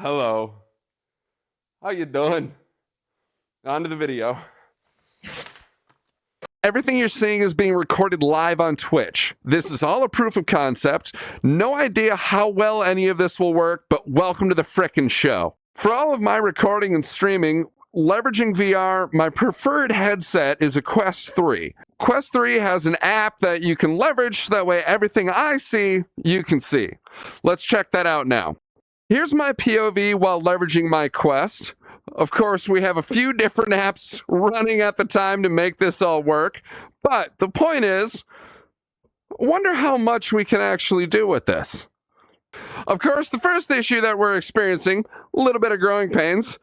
Hello. How you doing? On to the video. Everything you're seeing is being recorded live on Twitch. This is all a proof of concept. No idea how well any of this will work, but welcome to the frickin' show. For all of my recording and streaming, leveraging VR, my preferred headset is a Quest 3. Quest 3 has an app that you can leverage so that way everything I see, you can see. Let's check that out now. Here's my POV while leveraging my Quest. Of course, we have a few different apps running at the time to make this all work, but the point is, I wonder how much we can actually do with this. Of course, the first issue that we're experiencing, a little bit of growing pains,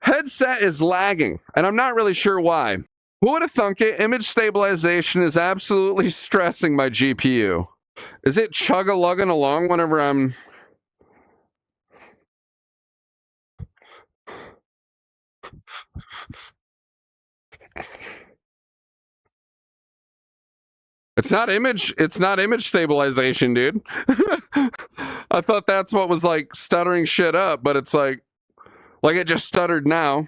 headset is lagging, and I'm not really sure why. Who would have thunk it? Image stabilization is absolutely stressing my GPU. Is it chug-a-lugging along whenever I'm... It's not image stabilization, dude. I thought that's what was like stuttering shit up, but it's like it just stuttered now.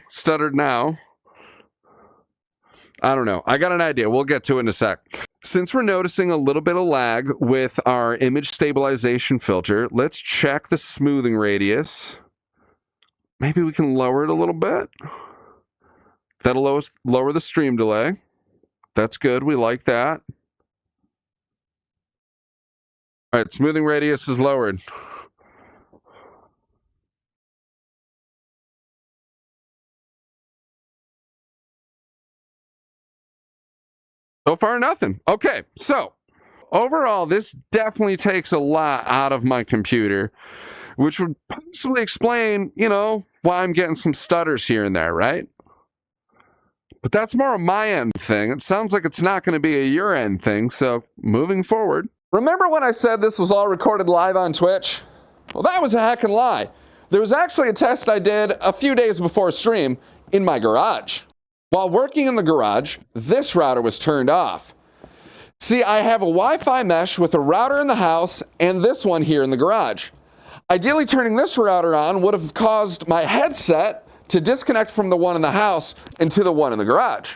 I don't know. I got an idea. We'll get to it in a sec. Since we're noticing a little bit of lag with our image stabilization filter, let's check the smoothing radius. Maybe we can lower it a little bit. That'll lower the stream delay. That's good. We like that. All right, smoothing radius is lowered. So far, nothing. Okay, so overall, this definitely takes a lot out of my computer, which would possibly explain, why I'm getting some stutters here and there, right? But that's more a my end thing. It sounds like it's not going to be a your end thing, so moving forward. Remember when I said this was all recorded live on Twitch? Well, that was a heckin' lie. There was actually a test I did a few days before stream in my garage. While working in the garage, this router was turned off. See, I have a Wi-Fi mesh with a router in the house and this one here in the garage. Ideally, turning this router on would have caused my headset to disconnect from the one in the house and to the one in the garage.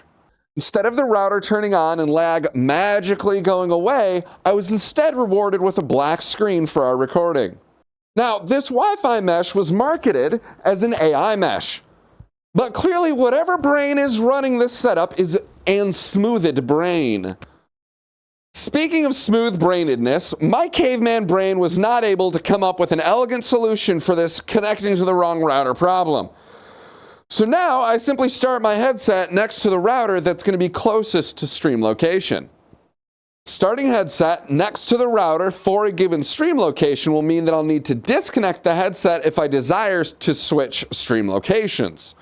Instead of the router turning on and lag magically going away, I was instead rewarded with a black screen for our recording. Now, this Wi-Fi mesh was marketed as an AI mesh. But clearly, whatever brain is running this setup is an smoothed brain. Speaking of smooth-brainedness, my caveman brain was not able to come up with an elegant solution for this connecting to the wrong router problem. So now I simply start my headset next to the router that's going to be closest to stream location. Starting headset next to the router for a given stream location will mean that I'll need to disconnect the headset if I desire to switch stream locations.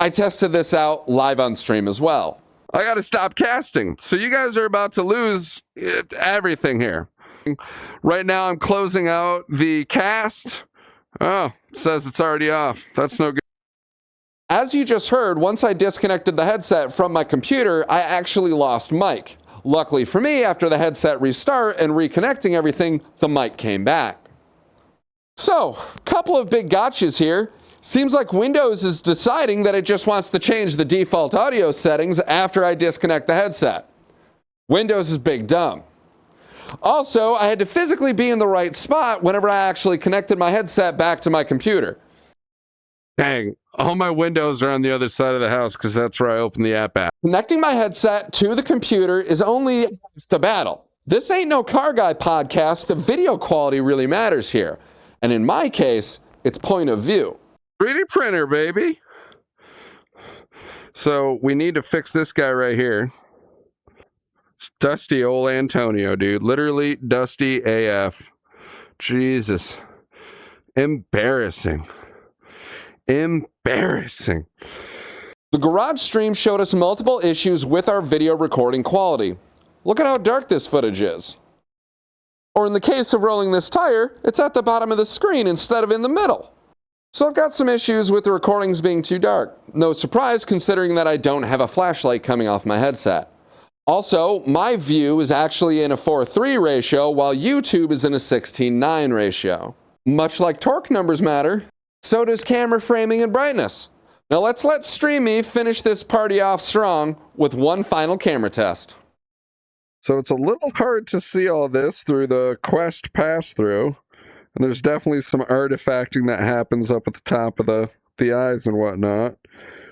I tested this out live on stream as well. I gotta stop casting, so you guys are about to lose everything here. Right now I'm closing out the cast. Oh, it says it's already off. That's no good. As you just heard, once I disconnected the headset from my computer, I actually lost mic. Luckily for me, after the headset restart and reconnecting everything, the mic came back. So, couple of big gotchas here. Seems like Windows is deciding that it just wants to change the default audio settings after I disconnect the headset. Windows is big dumb. Also, I had to physically be in the right spot whenever I actually connected my headset back to my computer. Dang, all my windows are on the other side of the house because that's where I open the app at. Connecting my headset to the computer is only the battle. This ain't no Car Guy podcast. The video quality really matters here. And in my case, it's point of view. 3D printer, baby. So we need to fix this guy right here. It's dusty old Antonio, dude. Literally dusty AF. Jesus. Embarrassing. Embarrassing. The garage stream showed us multiple issues with our video recording quality. Look at how dark this footage is. Or in the case of rolling this tire, it's at the bottom of the screen instead of in the middle. So I've got some issues with the recordings being too dark. No surprise considering that I don't have a flashlight coming off my headset. Also, my view is actually in a 4:3 ratio while YouTube is in a 16:9 ratio. Much like torque numbers matter, So does camera framing and brightness. Now let's let StreamMe finish this party off strong with one final camera test. So it's a little hard to see all this through the Quest pass-through. And there's definitely some artifacting that happens up at the top of the eyes and whatnot.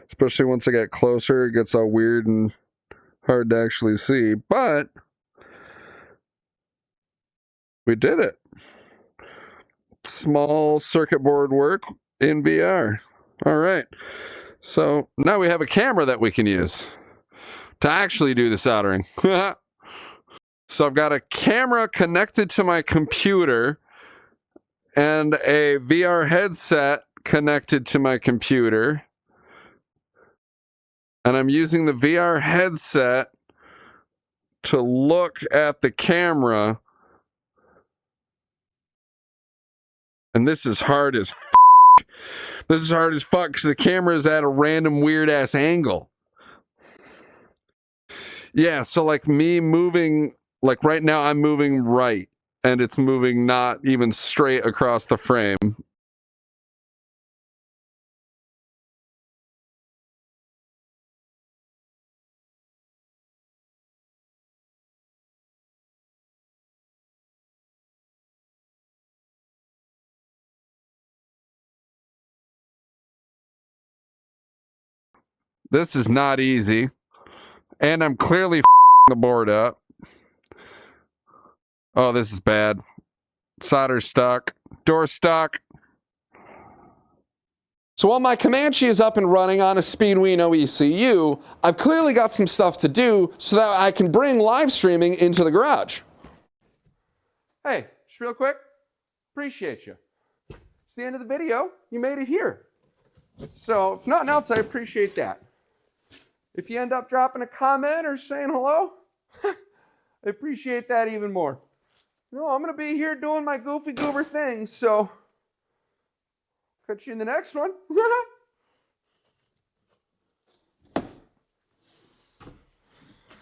Especially once I get closer, it gets all weird and hard to actually see. But we did it. Small circuit board work in VR. All right. So now we have a camera that we can use to actually do the soldering. So I've got a camera connected to my computer and a VR headset connected to my computer. And I'm using the VR headset to look at the camera. And this is hard as f***. This is hard as fuck because the camera is at a random weird-ass angle. Yeah, so like me moving... Like right now I'm moving right, and it's moving not even straight across the frame. This is not easy, and I'm clearly f***ing the board up. Oh, this is bad. Solder stuck. Door stuck. So while my Comanche is up and running on a Speedwino ECU, I've clearly got some stuff to do so that I can bring live streaming into the garage. Hey, just real quick, appreciate you. It's the end of the video. You made it here. So if nothing else, I appreciate that. If you end up dropping a comment or saying hello, I appreciate that even more. No, I'm going to be here doing my goofy goober thing, so catch you in the next one.